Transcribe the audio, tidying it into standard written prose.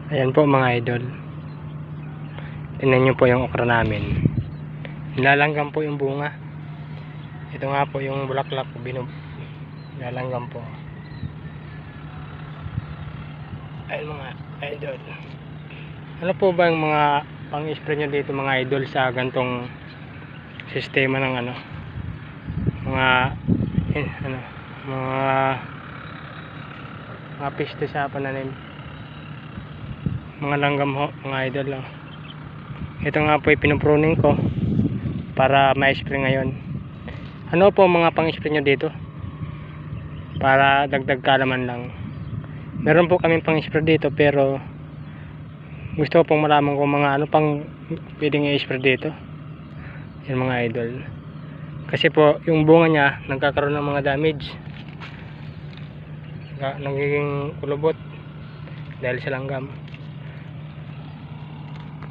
Ayan po mga idol. Tingnan nyo po yung okra namin. Nilalanggam po yung bunga. Ito nga po yung bulaklak. Nilalanggam po. Ayan mga idol. Ano po ba yung mga pang-spray nyo dito mga idol sa gantong sistema ng mga mga peste sa pananim, mga langgam ho mga idol. Ito nga po pinupruning ko para ma-spray ngayon. Ano po mga pang-spray nyo dito para dagdag kalaman lang? Meron po kaming pang-spray dito, pero gusto ko pong malaman kung mga ano pang pwedeng i-spray dito. Yan mga idol. Kasi po yung bunga niya nagkakaroon ng mga damage, nagiging kulubot dahil sa langgam.